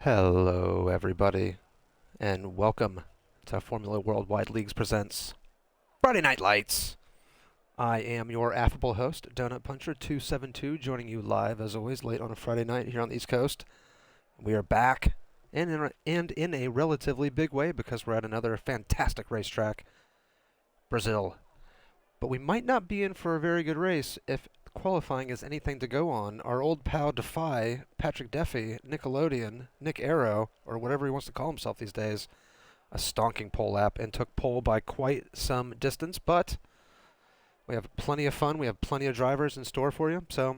Hello, everybody, and welcome to Formula Worldwide Leagues presents Friday Night Lights. I am your affable host, Donut Puncher 272, joining you live as always late on a Friday night here on the East Coast. We are back, and in a relatively big way because we're at another fantastic racetrack, Brazil. But we might not be in for a very good race if qualifying is anything to go on. Our old pal Defy, Patrick Duffy, Nickelodeon, Nick Arrow, or whatever he wants to call himself these days, a stonking pole lap and took pole by quite some distance. But we have plenty of fun. We have plenty of drivers in store for you. So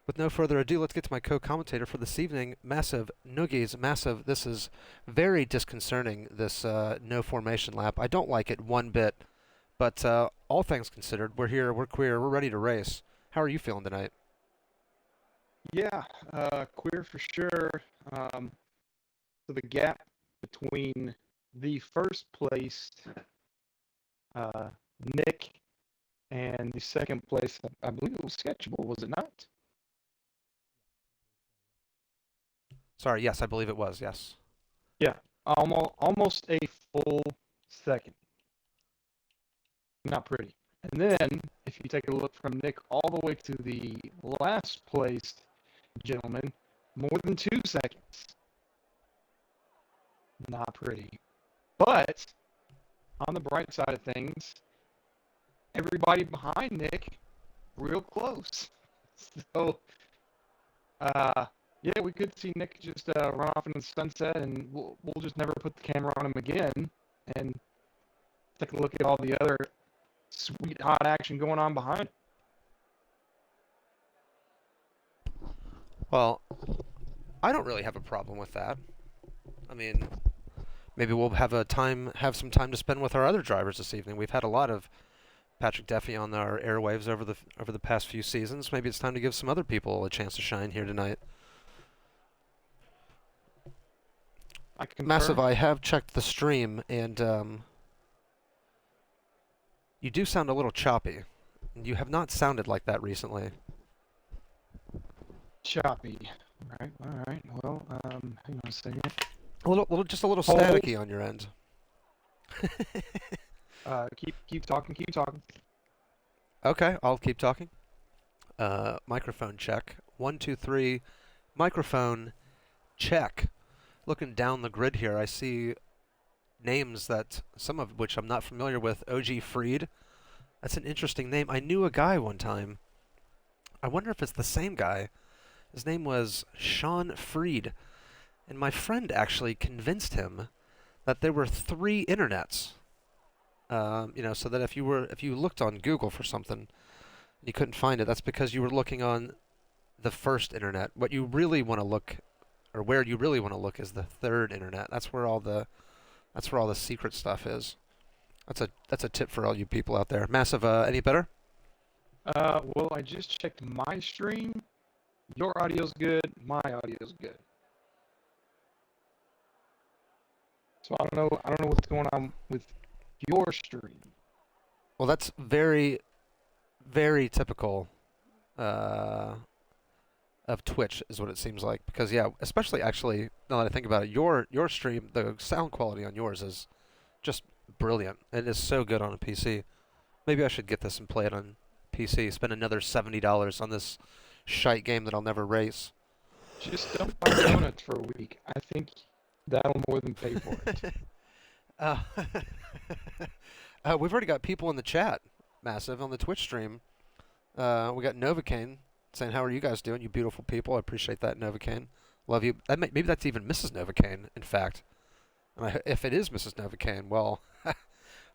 with no further ado, let's get to my co-commentator for this evening, Massive Noogies. Massive, this is very disconcerting, this no formation lap. I don't like it one bit. But all things considered, we're here, we're queer, we're ready to race. How are you feeling tonight? Yeah, queer for sure. So the gap between the first placed Nick and the second place, I believe it was sketchable, was it not? Sorry, yes, I believe it was, yes. Yeah, almost a full second. Not pretty. And then, if you take a look from Nick all the way to the last placed gentleman, more than 2 seconds. Not pretty. But, on the bright side of things, everybody behind Nick, real close. So, yeah, we could see Nick just run off into the sunset, and we'll just never put the camera on him again, and take a look at all the other sweet hot action going on behind. Well, I don't really have a problem with that. I mean, maybe we'll have some time to spend with our other drivers this evening. We've had a lot of Patrick Duffy on our airwaves over the past few seasons. Maybe it's time to give some other people a chance to shine here tonight. Massive, I have checked the stream, and you do sound a little choppy. You have not sounded like that recently. Choppy. All right. Well, hang on a second. Just a little staticky on your end. Keep talking. Okay, I'll keep talking. Microphone check. 1, 2, 3. Microphone check. Looking down the grid here, I see names that some of which I'm not familiar with. OG Freed. That's an interesting name. I knew a guy one time. I wonder if it's the same guy. His name was Sean Freed. And my friend actually convinced him that there were 3 internets. So that if you looked on Google for something and you couldn't find it, that's because you were looking on the first internet. What you really want to look, or where you really want to look, is the third internet. That's where all the secret stuff is. That's a tip for all you people out there. Massive, any better? Well, I just checked my stream. Your audio's good. My audio's good. So I don't know what's going on with your stream. Well, that's very, very typical of Twitch, is what it seems like. Because yeah, especially actually now that I think about it, your stream, the sound quality on yours is just brilliant. It is so good on a PC. Maybe I should get this and play it on PC. Spend another $70 on this shite game that I'll never race. Just don't buy donuts for a week. I think that'll more than pay for it. We've already got people in the chat, Massive, on the Twitch stream. We got Novocaine saying, "How are you guys doing, you beautiful people?" I appreciate that, Novocaine. Love you. Maybe that's even Mrs. Novocaine, in fact. And if it is Mrs. Novocaine, well,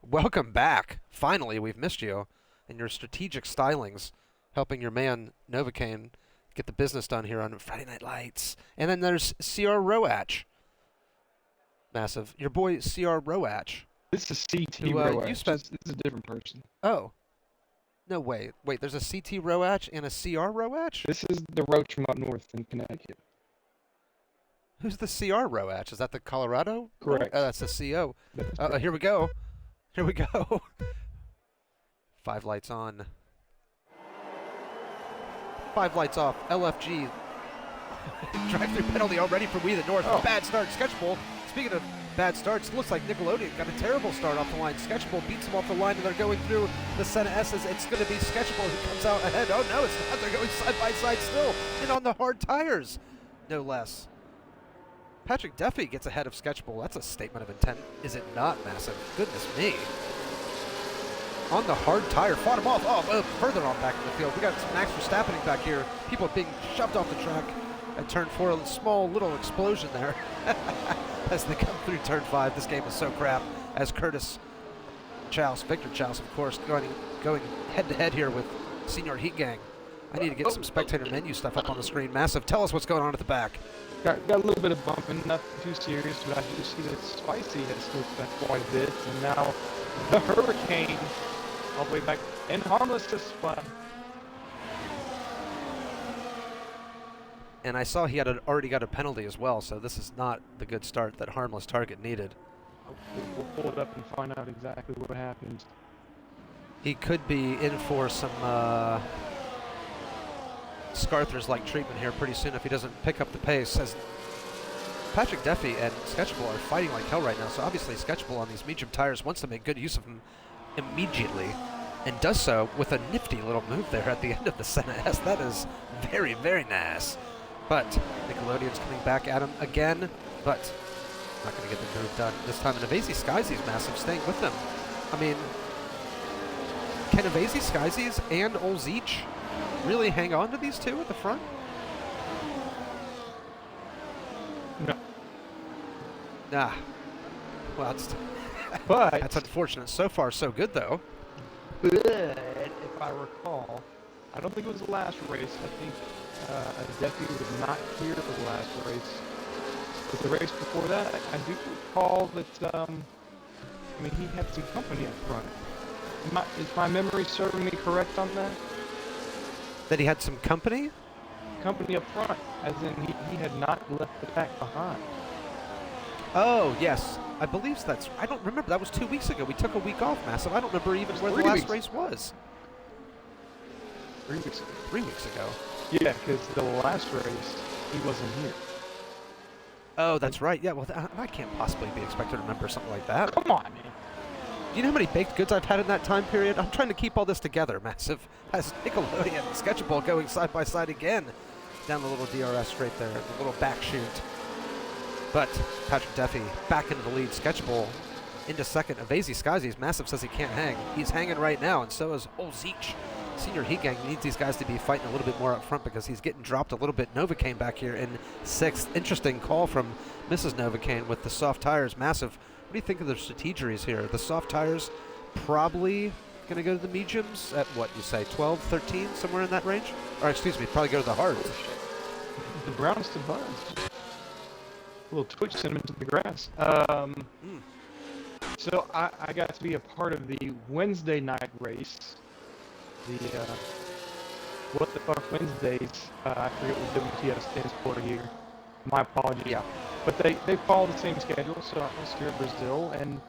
welcome back. Finally, we've missed you and your strategic stylings, helping your man Novocaine get the business done here on Friday Night Lights. And then there's CR Roach. Massive. Your boy CR Roach. This is CT Roach. This is a different person. Oh. No, wait, there's a CT Roach and a CR Roach? This is the Roach from up north in Connecticut. Who's the CR Roach? Is that the Colorado? Correct. That's the CO. Here we go. 5 lights on. 5 lights off. LFG Drive-through penalty already for We the North. Oh. Bad start. Sketchable. Speaking of bad starts, looks like Nickelodeon got a terrible start off the line. Sketchable beats them off the line, and they're going through the Senna S's. It's going to be Sketchable who comes out ahead. Oh, no, it's not. They're going side by side still, and on the hard tires, no less. Patrick Duffy gets ahead of Sketchable. That's a statement of intent, is it not, Massive? Goodness me. On the hard tire, fought him off. Oh, further on back in the field. We got Max Verstappen back here. People being shoved off the track at turn 4. A small little explosion there as they come through turn 5. This game is so crap. As Curtis Chouse, Victor Chouse, of course, going head-to-head here with Senior Heat Gang. I need to get some spectator menu stuff up on the screen. Massive, tell us what's going on at the back. Got a little bit of bumping, nothing too serious, but I do see that Spicy has slipped back quite a bit, and now the Hurricane all the way back, and Harmless to spot. And I saw he had already got a penalty as well, so this is not the good start that Harmless Target needed. We'll pull it up and find out exactly what happens. He could be in for some Scarthers-like treatment here pretty soon if he doesn't pick up the pace, as Patrick Duffy and Sketchable are fighting like hell right now. So obviously Sketchable on these medium tires wants to make good use of them immediately, and does so with a nifty little move there at the end of the Senna S. That is very, very nice. But Nickelodeon's coming back at him again, but not going to get the move done this time. And Evasy Skyzy's Massive staying with them. I mean, can Evasy Skyzy's and Olzeech really hang on to these two at the front? No. Nah. Well, But that's unfortunate. So far, so good, though. But if I recall, I don't think it was the last race. I think Duffy was not here for the last race. But the race before that, I do recall that, I mean, he had some company up front. Is my memory serving me correct on that? That he had some company? Company up front, as in he had not left the pack behind. Oh, yes. I believe that's... I don't remember. That was 2 weeks ago. We took a week off, Massive. I don't remember even where the last race was. 3 weeks ago. 3 weeks ago. Yeah, because the last race, he wasn't here. Oh, that's right. Yeah, well, I can't possibly be expected to remember something like that. Come on, man. Do you know how many baked goods I've had in that time period? I'm trying to keep all this together, Massive. As Nickelodeon and Sketchable going side by side again down the little DRS straight there, the little back shoot. But Patrick Duffy back into the lead. Sketchable into second. Evasy Skyzy's Massive says he can't hang. He's hanging right now, and so is Olzeech. Senior Heat Gang needs these guys to be fighting a little bit more up front because he's getting dropped a little bit. Novocaine back here in sixth. Interesting call from Mrs. Novocaine with the soft tires. Massive. What do you think of the strategies here? The soft tires probably going to go to the mediums at what you say, 12, 13, somewhere in that range? Or excuse me, probably go to the hards. The browns to buds. A little twitch sent him into the grass. So I got to be a part of the Wednesday night race. The What the Fuck Wednesdays. I forget what WTF stands for here. My apologies. Yeah. But they follow the same schedule, so I was here in Brazil, and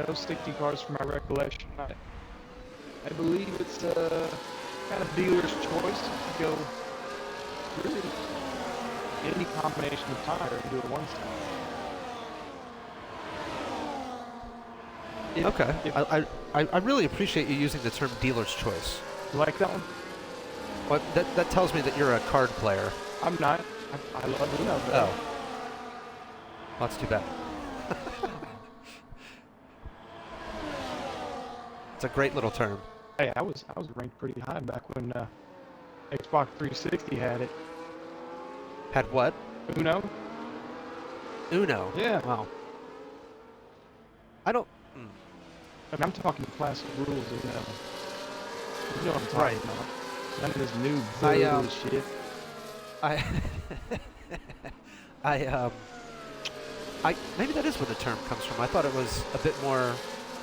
no safety cars from my recollection. I believe it's kind of dealer's choice to go really any combination of tire and do it one side. Okay. I really appreciate you using the term dealer's choice. You like that one? What that tells me that you're a card player. I'm not. I love Uno. Oh. Well, that's too bad. It's a great little term. Hey, I was ranked pretty high back when Xbox 360 had it. Had what? Uno? Uno. Yeah. Wow. I don't... I mean, I'm talking classic rules Uno. You know what I'm talking about. None of this new bullshit. Maybe that is where the term comes from. I thought it was a bit more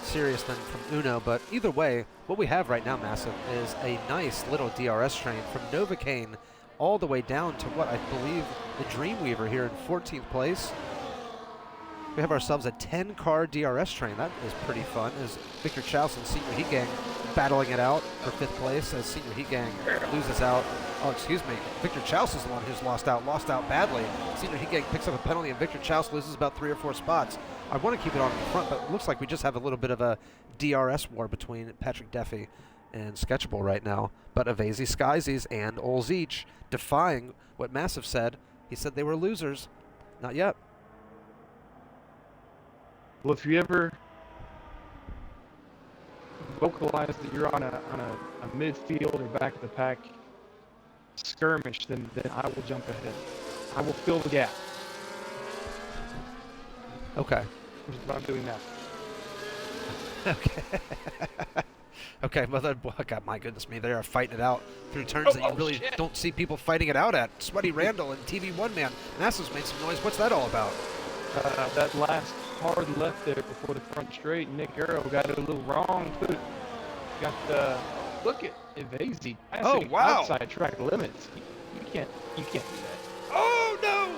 serious than from Uno, but either way, what we have right now, Massive, is a nice little DRS train from Novocaine all the way down to what I believe the Dreamweaver here in 14th place. We have ourselves a 10-car DRS train. That is pretty fun, as Victor Chouse and Senior Heat Gang battling it out for 5th place as Senior Heat Gang loses out Oh, excuse me. Victor Chouse is the one who's lost out badly. Senior Higate picks up a penalty, and Victor Chouse loses about 3 or 4 spots. I want to keep it on the front, but it looks like we just have a little bit of a DRS war between Patrick Duffy and Sketchable right now. But Avazy Skyzies and Olzeech defying what Massive said. He said they were losers. Not yet. Well, if you ever vocalize that you're on a midfield or back of the pack skirmish, then I will jump ahead. I will fill the gap. Okay. Which is what I'm doing now. Okay. Okay, well, God, my goodness me, they are fighting it out through turns that you really shit. don't see people fighting it out at. Sweaty Randall and TV1 Man. Massive's made some noise. What's that all about? That last hard left there before the front straight, Nick Arrow got it a little wrong. Got the look at Avazy. Oh, wow. Outside track limits. You can't do that. Oh, no!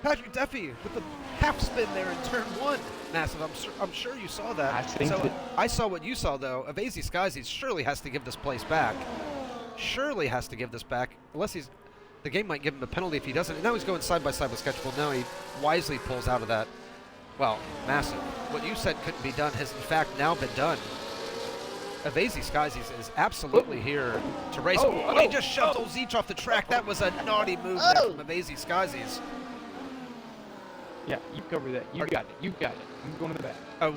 Patrick Duffy with the half spin there in turn 1. Massive, I'm sure you saw that. I saw what you saw, though. Avazy Skyzies surely has to give this place back. Surely has to give this back. Unless the game might give him a penalty if he doesn't. And now he's going side by side with Sketchable. Now he wisely pulls out of that. Well, Massive, what you said couldn't be done has in fact now been done. Avazy Skyzies is absolutely here to race. He just shoved Olzeech off the track. That was a naughty move there from Avazy Skyzies. Yeah, you cover that. You got it. I'm going to the back. Oh,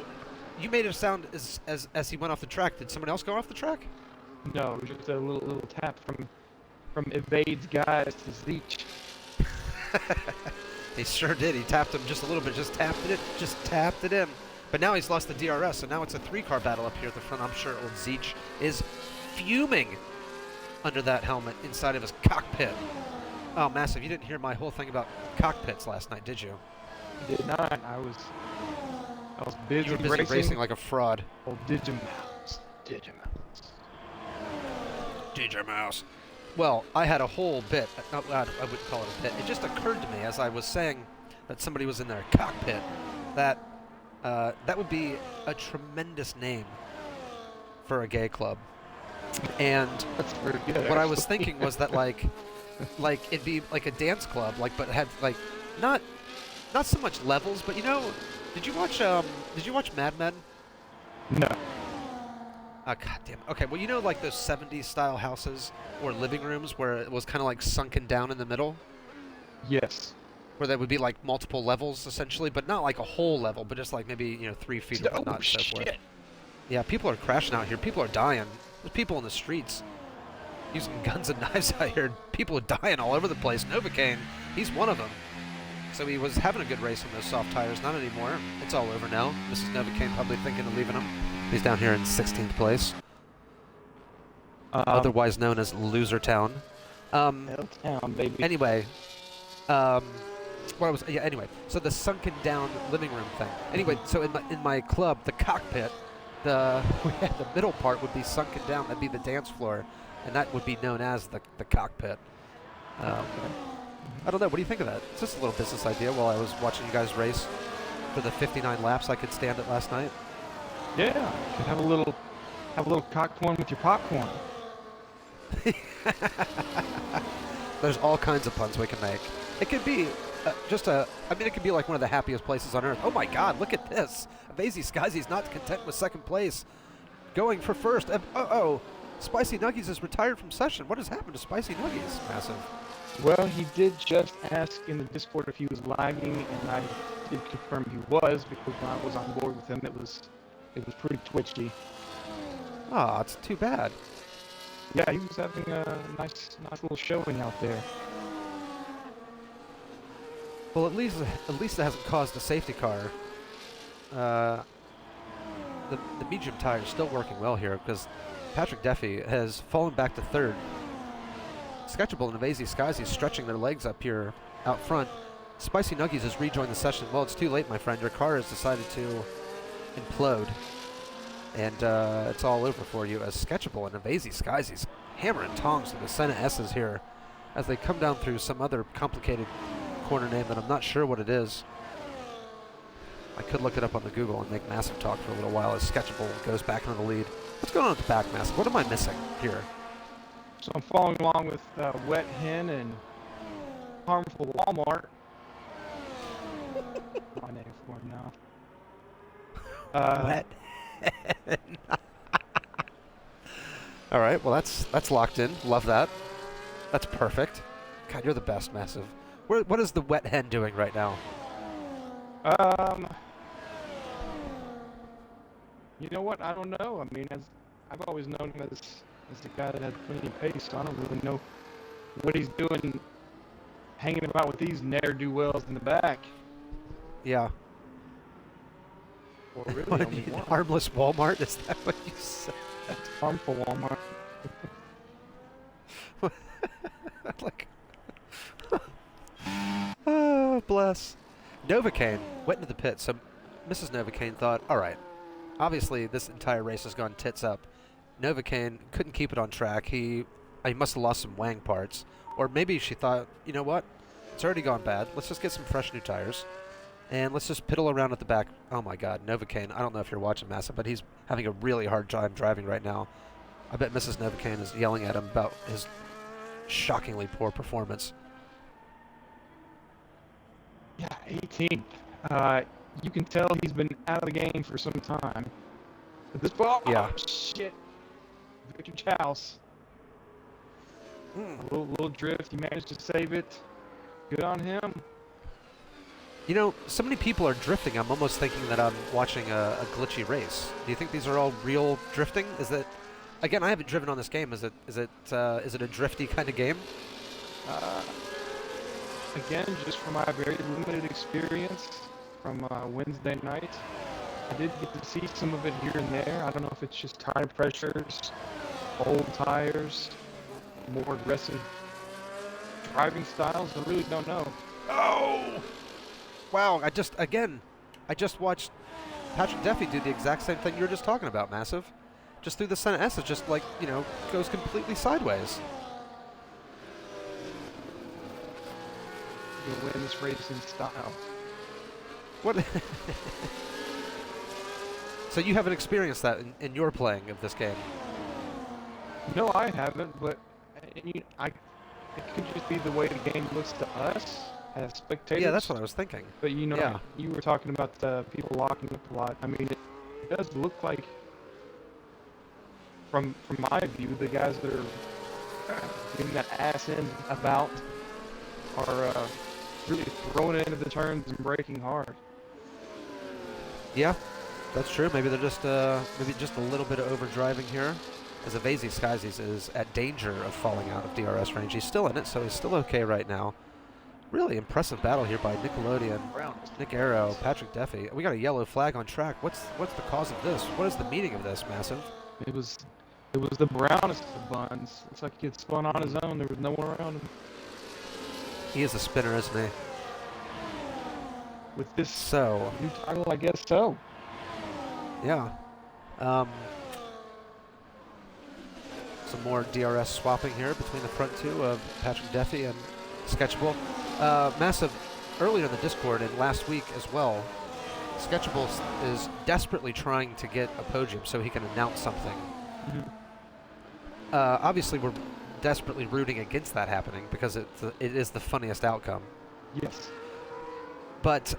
you made it sound as he went off the track. Did someone else go off the track? No, it was just a little tap from Evade's guys to Zeech. He sure did. He tapped him just a little bit. Just tapped it in. But now he's lost the DRS, so now it's a 3-car battle up here at the front. I'm sure old Zeech is fuming under that helmet inside of his cockpit. Oh, Massive, you didn't hear my whole thing about cockpits last night, did you? Did not. I was busy, you were busy racing like a fraud. Oh, Digimouse. Well, I had a whole bit. I wouldn't call it a bit. It just occurred to me as I was saying that somebody was in their cockpit that that would be a tremendous name for a gay club. And That's very good, what I was thinking was that like it'd be like a dance club, but it had like not so much levels, but you know, did you watch Mad Men? No. Oh, God damn. Okay, well, you know, like those 70s style houses or living rooms where it was kind of like sunken down in the middle? Yes. Where there would be like multiple levels essentially, but not like a whole level, but just like maybe, 3 feet or whatnot and so forth. Yeah, people are crashing out here. People are dying. There's people in the streets using guns and knives out here. People are dying all over the place. Novocaine, he's one of them. So he was having a good race on those soft tires. Not anymore. It's all over now. Mrs. Novocaine probably thinking of leaving him. He's down here in 16th place. Otherwise known as Loser Town. L-Town, baby. Anyway, anyway, so the sunken down living room thing. Anyway, so in my club, the cockpit, the middle part would be sunken down. That'd be the dance floor, and that would be known as the cockpit. I don't know. What do you think of that? It's just a little business idea while I was watching you guys race for the 59 laps I could stand it last night. Yeah, you could have a little cock porn with your popcorn. There's all kinds of puns we can make. It could be it could be like one of the happiest places on earth. Oh my God, look at this. Avazy Skyzy's not content with second place. Going for first. Spicy Nuggies is retired from session. What has happened to Spicy Nuggies? Massive. Well, he did just ask in the Discord if he was lagging, and I did confirm he was, because when I was on board with him, it was pretty twitchy. Ah, it's too bad. Yeah, he was having a nice little showing out there. Well, at least it hasn't caused a safety car. The medium tire is still working well here because Patrick Duffy has fallen back to third. Sketchable and Avazy Skyzy stretching their legs up here out front. Spicy Nuggies has rejoined the session. Well, it's too late, my friend. Your car has decided to implode. And it's all over for you as Sketchable and Avazy Skyzy's hammering tongs to the Senna S's here as they come down through some other complicated corner name that I'm not sure what it is. I could look it up on the Google and make Massive talk for a little while as Sketchable goes back into the lead. What's going on at the back, Massive? What am I missing here? So I'm following along with Wet Hen and Harmful Walmart. My name for him now. Wet. All right, well that's locked in. Love that. That's perfect. God, you're the best, Massive. What is the Wet Hen doing right now? You know what? I don't know. I mean, as I've always known him as the guy that had plenty of pace, so I don't really know what he's doing hanging about with these ne'er-do-wells in the back. Yeah. Or really only one. Harmless Walmart? Is that what you said? That's Harmful Walmart. Like, oh, bless. Novocaine went into the pit, so Mrs. Novocaine thought, all right, obviously this entire race has gone tits up. Novocaine couldn't keep it on track. He must have lost some wang parts. Or maybe she thought, you know what? It's already gone bad. Let's just get some fresh new tires. And let's just piddle around at the back. Oh my God, Novocaine. I don't know if you're watching, Massa, but he's having a really hard time driving right now. I bet Mrs. Novocaine is yelling at him about his shockingly poor performance. Yeah, 18th. You can tell he's been out of the game for some time. But this ball, Yeah. oh, shit. Victor Chouse. A little drift. He managed to save it. Good on him. You know, so many people are drifting. I'm almost thinking that I'm watching a glitchy race. Do you think these are all real drifting? Is that, again, I haven't driven on this game. Is it a drifty kind of game? Again, just from my very limited experience from Wednesday night, I did get to see some of it here and there. I don't know if it's just tire pressures, old tires, more aggressive driving styles. I really don't know. Oh! Wow, I just watched Patrick Duffy do the exact same thing you were just talking about, Massive. Just through the center S, it just like, goes completely sideways. You'll win this race in style. What? So you haven't experienced that in your playing of this game? No, I haven't, but it could just be the way the game looks to us as spectators. Yeah, that's what I was thinking. But Yeah. You were talking about people locking up a lot. I mean, it does look like, from my view, the guys that are getting that ass in about are really throwing it into the turns and braking hard. Yeah, that's true. Maybe they're just maybe just a little bit of overdriving here. As Avazy Skiesies is at danger of falling out of DRS range. He's still in it, so he's still okay right now. Really impressive battle here by Nickelodeon, Nick Arrow, Patrick Duffy. We got a yellow flag on track. What's the cause of this? What is the meaning of this, Massive? It was the brownest of buns. Looks like he had spun on his own. There was no one around him. He is a spinner, isn't he? With this So new title, I guess so. yeah. Some more DRS swapping here between the front two of Patrick Duffy and Sketchable. Massive, earlier in the Discord and last week as well, Sketchable is desperately trying to get a podium so he can announce something. Mm-hmm. Obviously, we're desperately rooting against that happening because it is the funniest outcome. Yes. But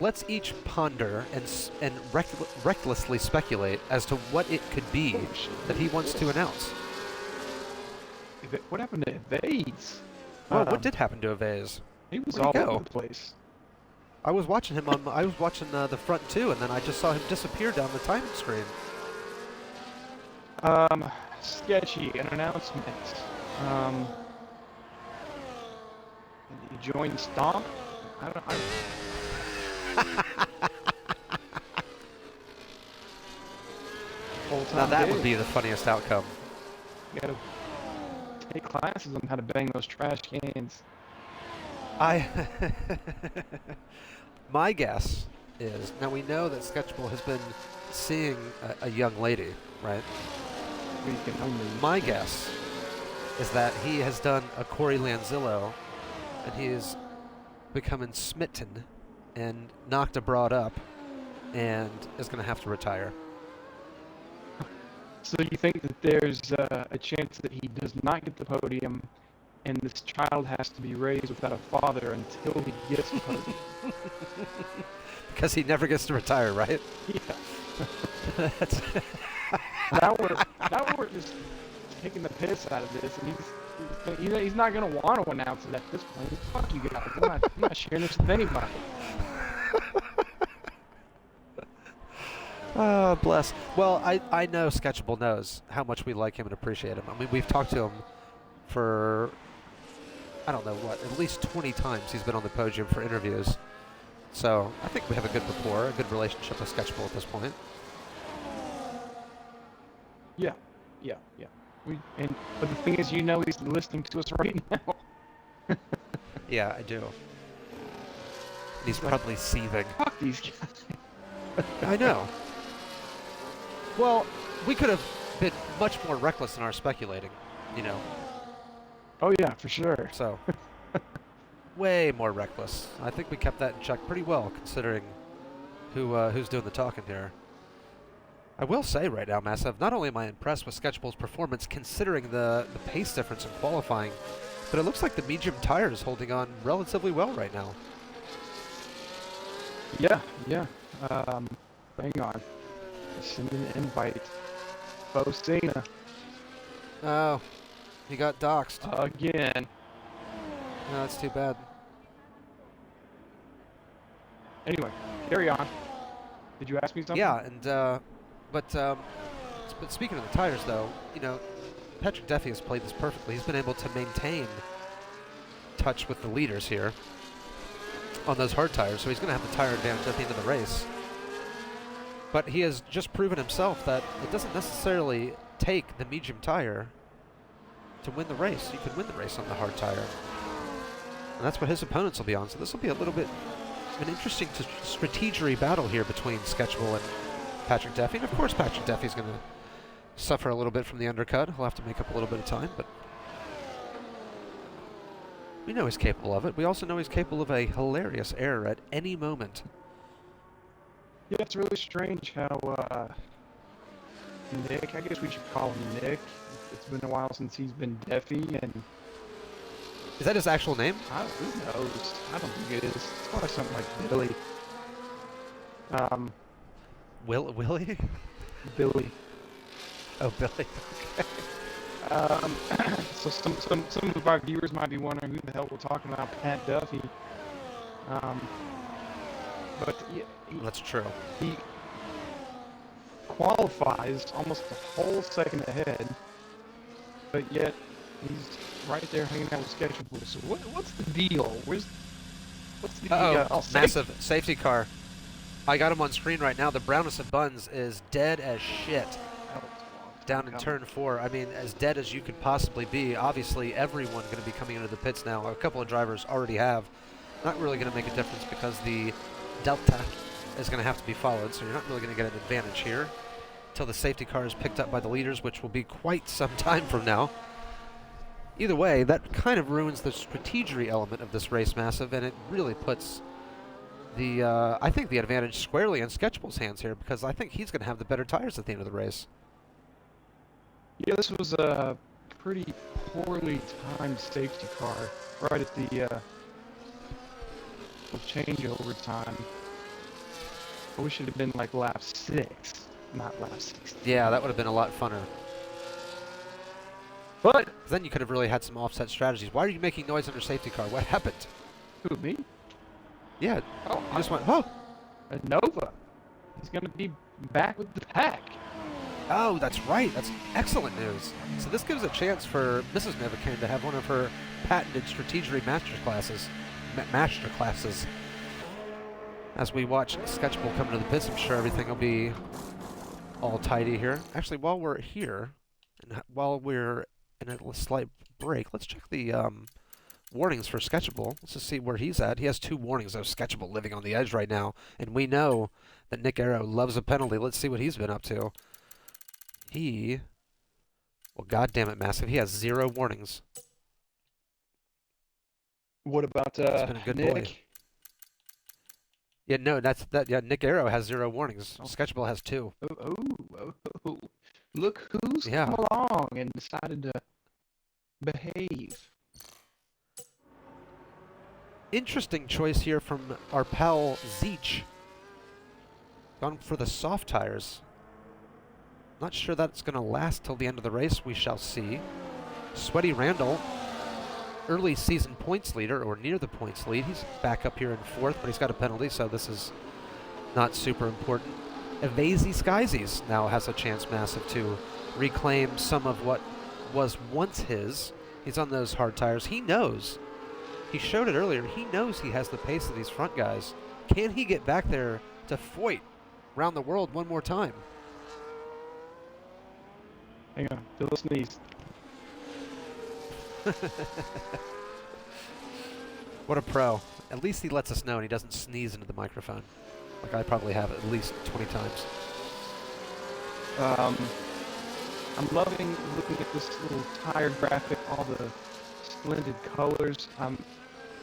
let's each ponder and recklessly speculate as to what it could be that he wants to announce. What happened to Vase? Well, what did happen to Avaz? He was Where'd all he go? over the place. I was watching him I was watching the front two, and then I just saw him disappear down the timing screen. Sketchy, an announcement. You joined Stomp? Now that would be the funniest outcome. You gotta take classes on how to bang those trash cans. My guess is, now we know that Sketchable has been seeing a young lady, right? We can only My guess is that he has done a Corey Lanzillo, and he is becoming smitten and knocked a broad up, and is going to have to retire. So you think that there's a chance that he does not get the podium, and this child has to be raised without a father until he gets the podium? Because he never gets to retire, right? Yeah. That's Now we're just taking the piss out of this, and he's not gonna want to announce it at this point. Fuck you guys! I'm not sharing this with anybody. Oh, bless. Well, I know Sketchable knows how much we like him and appreciate him. I mean, we've talked to him for, I don't know what, at least 20 times he's been on the podium for interviews. So I think we have a good rapport, a good relationship with Sketchable at this point. Yeah. But the thing is, he's listening to us right now. Yeah, I do. And he's probably seething. Fuck these guys. I know. Well, we could have been much more reckless in our speculating, you know. Oh yeah, for sure. So, way more reckless. I think we kept that in check pretty well, considering who's doing the talking here. I will say right now, Massive, not only am I impressed with Sketchable's performance, considering the pace difference in qualifying, but it looks like the medium tire is holding on relatively well right now. Yeah. Hang on. Send an invite. Bo Cena. Oh, he got doxxed. Again. No, that's too bad. Anyway, carry on. Did you ask me something? Yeah, and but speaking of the tires, though, you know, Patrick Duffy has played this perfectly. He's been able to maintain touch with the leaders here on those hard tires, so he's going to have the tire advantage at the end of the race. But he has just proven himself that it doesn't necessarily take the medium tire to win the race. You can win the race on the hard tire. And that's what his opponents will be on. So this will be a little bit an interesting strategery battle here between Sketchable and Patrick Duffy. And of course Patrick Duffy's going to suffer a little bit from the undercut. He'll have to make up a little bit of time, but we know he's capable of it. We also know he's capable of a hilarious error at any moment. Yeah, it's really strange how Nick, I guess we should call him Nick. It's been a while since he's been Duffy, and is that his actual name? who knows? I don't think it is. It's probably something like Billy. Willie? Billy. Oh, Billy. Okay. So some of our viewers might be wondering who the hell we're talking about, Pat Duffy. But yeah, That's true. he qualifies almost a whole second ahead, but yet he's right there hanging out with Sketchable. So what's the deal? What's the massive safety car. I got him on screen right now. The brownest of buns is dead as shit down in turn 4. I mean, as dead as you could possibly be. Obviously, everyone going to be coming into the pits now. A couple of drivers already have. Not really going to make a difference because the Delta is going to have to be followed, so you're not really going to get an advantage here until the safety car is picked up by the leaders, which will be quite some time from now. Either way, that kind of ruins the strategery element of this race, Massive, and it really puts the, I think, the advantage squarely in Sketchable's hands here, because I think he's going to have the better tires at the end of the race. Yeah, this was a pretty poorly timed safety car right at the changeover time. I wish it had been like lap 6, not lap 6. Yeah, that would have been a lot funner. But then you could have really had some offset strategies. Why are you making noise under safety car? What happened? who, me? Yeah, Oh, you just went, oh. A Nova. He's going to be back with the pack. Oh, that's right. That's excellent news. So this gives a chance for Mrs. Novocaine to have one of her patented strategery master classes. As we watch Sketchable come into the pits, I'm sure everything will be all tidy here. Actually, while we're here, and while we're in a slight break, let's check the warnings for Sketchable. Let's just see where he's at. He has 2 warnings of Sketchable living on the edge right now, and we know that Nick Arrow loves a penalty. Let's see what he's been up to. Well, goddamn it, Massive. He has 0 warnings. What about He's been a good Nick? boy. Yeah, no, Yeah, Nick Arrow has 0 warnings. Oh. Sketchable has 2. Oh. Look who's Yeah. come along and decided to behave. Interesting choice here from our pal Zeech. Gone for the soft tires. Not sure that's going to last till the end of the race. We shall see. Sweaty Randall, early season points leader, or near the points lead. He's back up here in 4th, but he's got a penalty, so this is not super important. Evasy Skysies now has a chance, Massive, to reclaim some of what was once his. He's on those hard tires. He knows. He showed it earlier. He knows he has the pace of these front guys. Can he get back there to fight around the world one more time? Hang on, feel a sneeze. What a pro. At least he lets us know and he doesn't sneeze into the microphone. Like I probably have at least 20 times. I'm loving looking at this little tire graphic, all the splendid colors.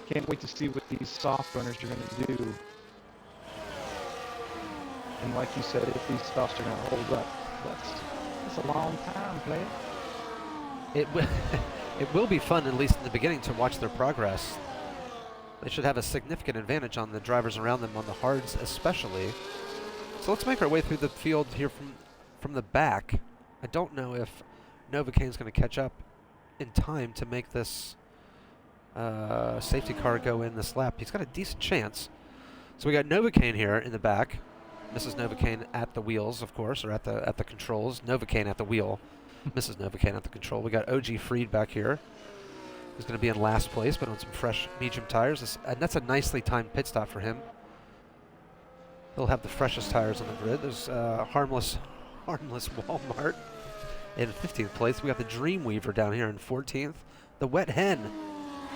Can't wait to see what these soft runners are going to do. And like you said, if these softs are going to hold up, that's a long time, player. It will be fun, at least in the beginning, to watch their progress. They should have a significant advantage on the drivers around them, on the hards especially. So let's make our way through the field here from the back. I don't know if Novacane going to catch up in time to make this safety car go in this lap. He's got a decent chance. So we got Novacane here in the back. Mrs. Novacane at the wheels, of course, or at the controls. Novacane at the wheel. Mrs. Novacane at the control. We got OG Freed back here. He's going to be in last place, but on some fresh medium tires. And that's a nicely timed pit stop for him. He'll have the freshest tires on the grid. There's harmless Walmart in 15th place. We got the Dreamweaver down here in 14th. The Wet Hen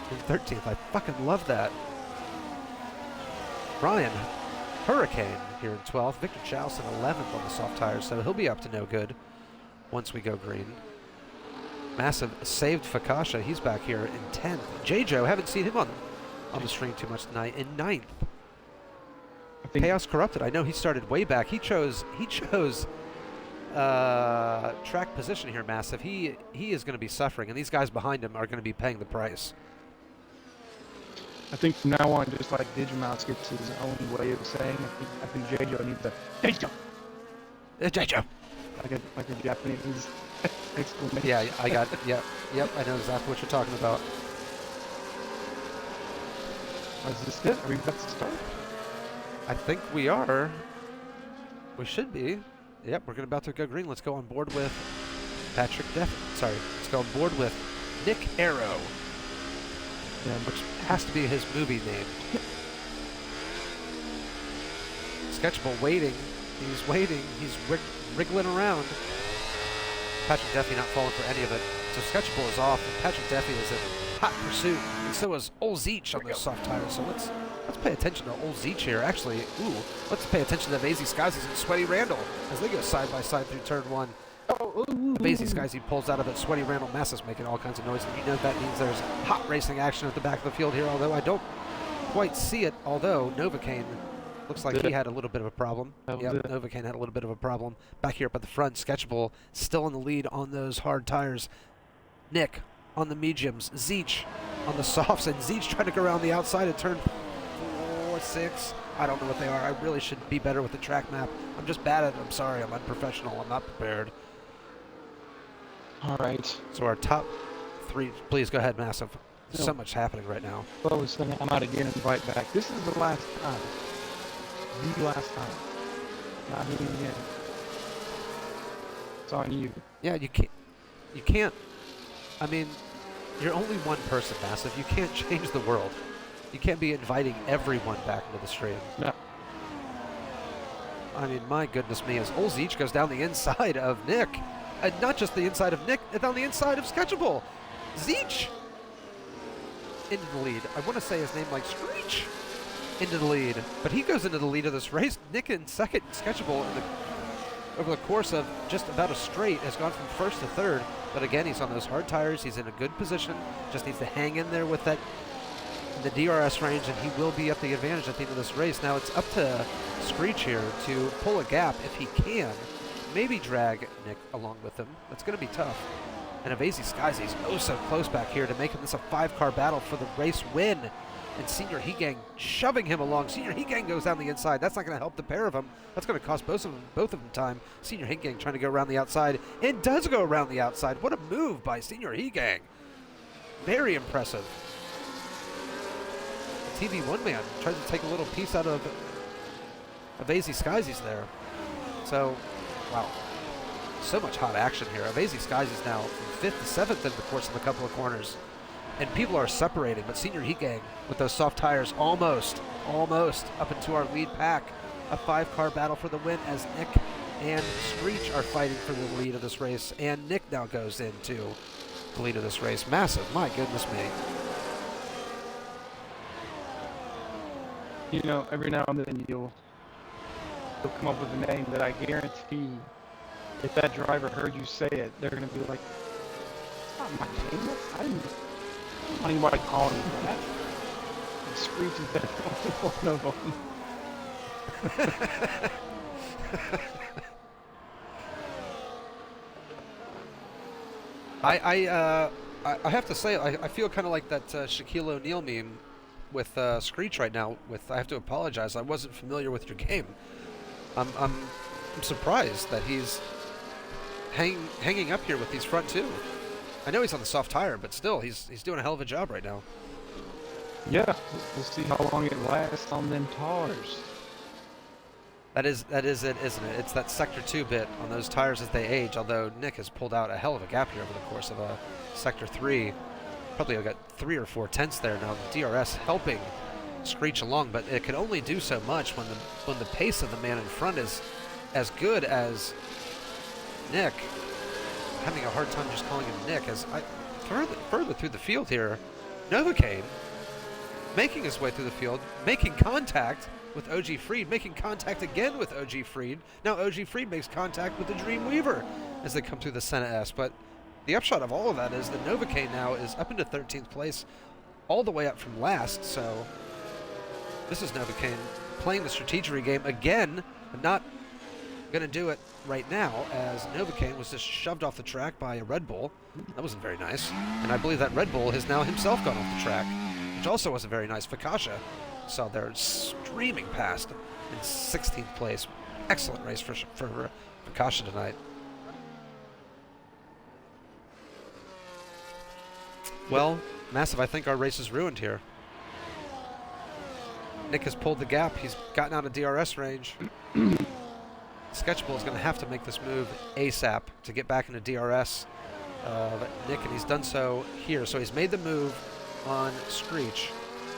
in 13th. I fucking love that. Brian Hurricane here in 12th. Victor Chouse in 11th on the soft tires, so he'll be up to no good once we go green. Massive saved Fakasha. He's back here in 10th. J-Joe, haven't seen him on the stream too much tonight, in 9th. Chaos Corrupted, I know he started way back. He chose track position here, Massive. He is going to be suffering, and these guys behind him are going to be paying the price. I think from now on, just like Digimouse gets his own way of saying, I think J-Joe needs a J-Joe. J-Joe. Like a Japanese exclamation. Yeah, I got it. Yep, I know exactly what you're talking about. Is this it? Are we about to start? I think we are. We should be. Yep, we're about to go green. Let's go on board with let's go on board with Nick Arrow. Yeah, which has to be his movie name. Sketchable waiting. He's waiting. He's wriggling around. Patrick Duffy not falling for any of it. So Sketchable is off, and Patrick Duffy is in hot pursuit. And so is Old Zeech on those soft tires. So let's pay attention to Old Zeech here. Actually, let's pay attention to Vazy Skies and Sweaty Randall as they go side by side through turn 1. Vazy Skies, he pulls out of it. Sweaty Randall Masses making all kinds of noise. And you know that means there's hot racing action at the back of the field here, although I don't quite see it. Although Novacane looks like he had a little bit of a problem. Yep, Novacane had a little bit of a problem. Back here up at the front, Sketchable still in the lead on those hard tires. Nick on the mediums. Zeech on the softs. And Zeech trying to go around the outside of turn 4, 6. I don't know what they are. I really should be better with the track map. I'm just bad at it. I'm sorry. I'm unprofessional. I'm not prepared. All right. So our top 3. Please go ahead, Massive. So much happening right now. Well, it's going to come out again and right back. This is the last time. The last time. Not doing it again. It's on you. Yeah, you can't. I mean, you're only one person, Massive. You can't change the world. You can't be inviting everyone back into the stream. No. I mean, my goodness me, as Old Zeech goes down the inside of Nick. Not just the inside of Nick, down the inside of Sketchable. Zeech into the lead. I want to say his name like Screech into the lead. But he goes into the lead of this race. Nick in second. Sketchable over the course of just about a straight has gone from first to third. But again, he's on those hard tires. He's in a good position. Just needs to hang in there with that in the DRS range, and he will be at the advantage at the end of this race. Now it's up to Screech here to pull a gap if he can. maybe drag Nick along with him. That's going to be tough. And Avazy Skyzy's oh so close back here to making this a 5-car battle for the race win. And Senior Heat shoving him along. Senior Heat goes down the inside. That's not going to help the pair of them. That's going to cost both of them time. Senior Heat trying to go around the outside and does go around the outside. What a move by Senior Heat. Very impressive. The TV1 man tried to take a little piece out of Avazy Skyzy's there. So, wow. So much hot action here. Avazy Skyzy's now from 5th to 7th in the course of a couple of corners. And people are separating, but Senior Heat with those soft tires almost up into our lead pack. A 5-car battle for the win as Nick and Screech are fighting for the lead of this race. And Nick now goes into the lead of this race. Massive, my goodness me. You know, every now and then you'll come up with a name that I guarantee if that driver heard you say it, they're going to be like, it's not my name. I don't even want to call him that. And Screech is definitely one of them. I have to say, I feel kind of like that Shaquille O'Neal meme with Screech right now. I have to apologize. I wasn't familiar with your game. I'm surprised that he's hanging up here with these front two. I know he's on the soft tire, but still, he's doing a hell of a job right now. Yeah, we'll see how long it lasts on them tires. That is it, isn't it? It's that Sector 2 bit on those tires as they age, although Nick has pulled out a hell of a gap here over the course of a Sector 3. Probably got 3 or 4 tenths there now. The DRS helping Screech along, but it can only do so much when the pace of the man in front is as good as Nick. I'm having a hard time just calling him Nick as further through the field here. Novocaine making his way through the field, making contact with OG Freed, making contact again with OG Freed. Now OG Freed makes contact with the Dreamweaver as they come through the Senna S. But the upshot of all of that is that Novocaine now is up into 13th place, all the way up from last. So this is Novocaine playing the strategery game again, but not going to do it right now, as Novocaine was just shoved off the track by a Red Bull. That wasn't very nice. And I believe that Red Bull has now himself gone off the track, which also wasn't very nice. Fakasha saw there streaming past in 16th place. Excellent race for Fakasha tonight. Well, Massive, I think our race is ruined here. Nick has pulled the gap. He's gotten out of DRS range. Sketchable is going to have to make this move ASAP to get back into DRS. Nick, and he's done so here. So he's made the move on Screech,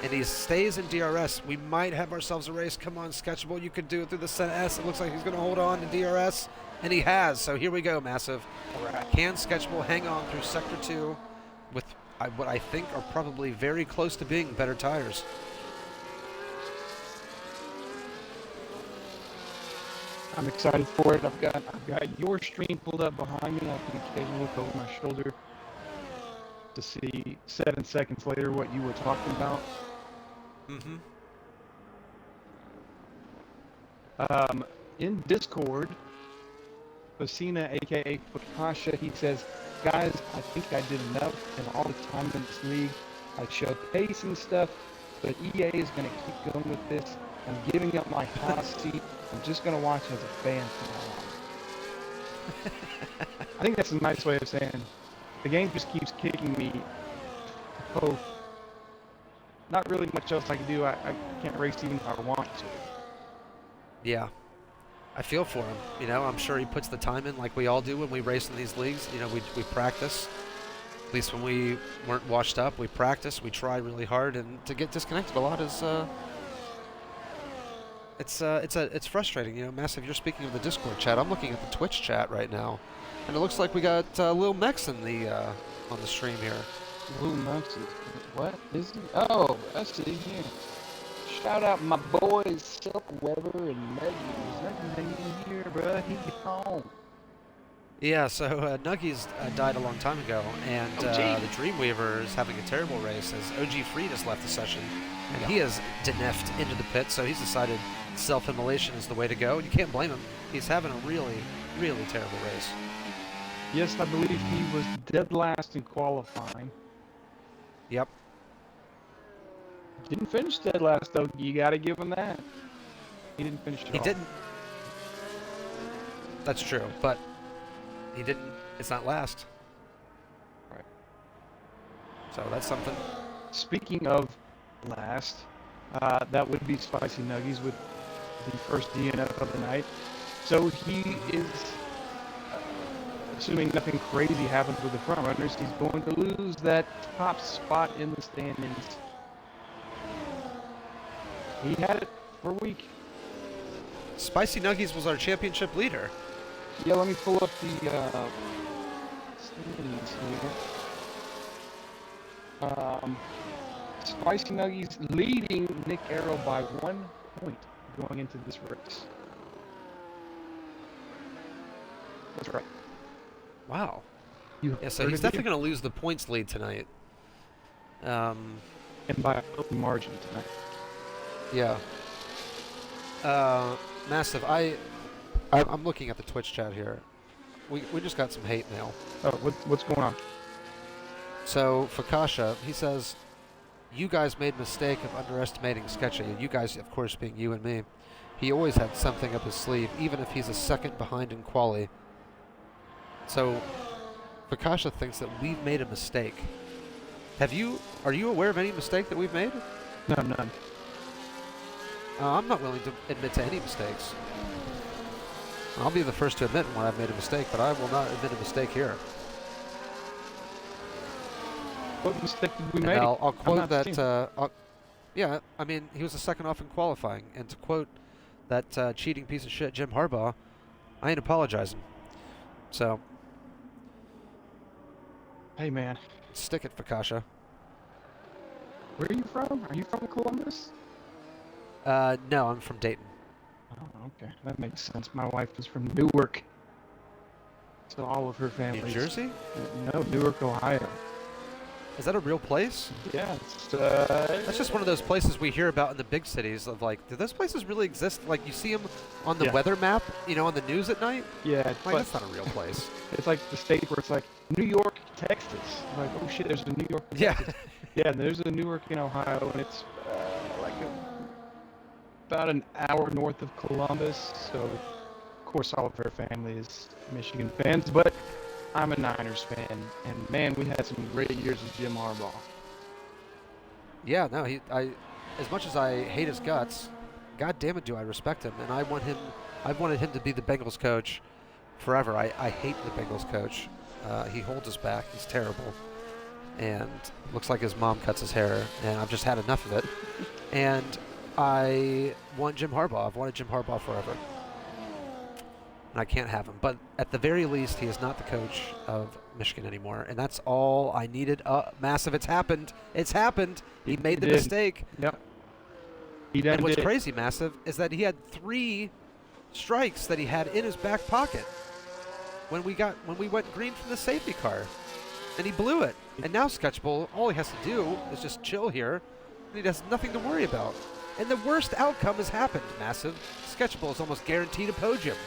and he stays in DRS. We might have ourselves a race. Come on, Sketchable, you could do it through the Senna S. It looks like he's going to hold on to DRS, and he has. So here we go, Massive. Can Sketchable hang on through Sector 2 with what I think are probably very close to being better tires? I'm excited for it. I've got your stream pulled up behind me. I can occasionally look over my shoulder to see 7 seconds later what you were talking about. In Discord, Basina, aka Fakasha, he says, guys, I think I did enough in all the time in this league. I showed pace and stuff, but EA is going to keep going with this. I'm giving up my hot seat. I'm just going to watch as a fan from now on. I think that's a nice way of saying the game just keeps kicking me. Oh, not really much else I can do. I can't race even if I want to. Yeah, I feel for him. You know, I'm sure he puts the time in like we all do when we race in these leagues. You know, we practice. At least when we weren't washed up, we practice. We try really hard, and to get disconnected a lot is it's frustrating. You know, Massive, you're speaking of the Discord chat. I'm looking at the Twitch chat right now, and it looks like we got Lil Mex in the on the stream here. Lil Mex, what is he? Oh, I see here. Shout out my boys Silk Weber and Nuggies. Nuggies in here, bro. He's home. Yeah, so Nuggies died a long time ago, and the Dreamweaver is having a terrible race as OG Freed has left the session, and he has DNF'd into the pit, so he's decided self-immolation is the way to go. You can't blame him. He's having a really, really terrible race. Yes, I believe he was dead last in qualifying. Yep. Didn't finish dead last, though. You got to give him that. He didn't finish at all. He didn't. That's true, but he didn't. It's not last. Right. So that's something. Speaking of last, that would be Spicy Nuggies with the first DNF of the night. So he is, assuming nothing crazy happens with the front runners, he's going to lose that top spot in the standings. He had it for a week. Spicy Nuggies was our championship leader. Yeah, let me pull up the standings here. Spicy Nuggies leading Nick Arrow by 1 point going into this race. That's right. Wow. You Yeah, so heard he's it definitely here. going to lose the points lead tonight. And by a open margin tonight. Yeah. Massive. I'm looking at the Twitch chat here. We just got some hate mail. Oh, what's going on? So Fakasha, he says, you guys made a mistake of underestimating Sketchy. You guys, of course, being you and me. He always had something up his sleeve, even if he's a second behind in quali. So Fakasha thinks that we've made a mistake. Are you aware of any mistake that we've made? No, none. I'm not willing to admit to any mistakes. I'll be the first to admit when I've made a mistake, but I will not admit a mistake here. What mistake did we And make? I'll quote that. I'll Yeah, I mean, he was the second off in qualifying, and to quote that cheating piece of shit, Jim Harbaugh, I ain't apologizing. So, Hey, man. stick it, Fakasha. Where are you from? Are you from Columbus? No, I'm from Dayton. Oh, okay. That makes sense. My wife is from Newark. So all of her family. New Jersey? No, Newark, Ohio. Is that a real place? Yeah, it's, That's just one of those places we hear about in the big cities of like, do those places really exist? Like you see them on the Yeah. weather map, on the news at night? Yeah, it's Like, like, that's not a real place. it's like the state where it's like New York, Texas. Like, oh shit, there's a New York, Yeah. Texas. Yeah, there's a Newark in Ohio, and it's about an hour north of Columbus. So, of course, all of her family is Michigan fans, but I'm a Niners fan, and man, we had some great years with Jim Harbaugh. Yeah, no, as much as I hate his guts, god damn it, do I respect him, and I've wanted him to be the Bengals coach forever. I hate the Bengals coach. He holds us back. He's terrible, and looks like his mom cuts his hair, and I've just had enough of it. And I want Jim Harbaugh. I've wanted Jim Harbaugh forever, and I can't have him. But at the very least, he is not the coach of Michigan anymore, and that's all I needed. Massive, it's happened. It's happened. He made the did. mistake. Yep. He done And what's did. crazy, Massive, is that he had 3 strikes that he had in his back pocket when we went green from the safety car, and he blew it. And now Sketchbull, all he has to do is just chill here, and he has nothing to worry about. And the worst outcome has happened, Massive. Sketchbull is almost guaranteed a podium.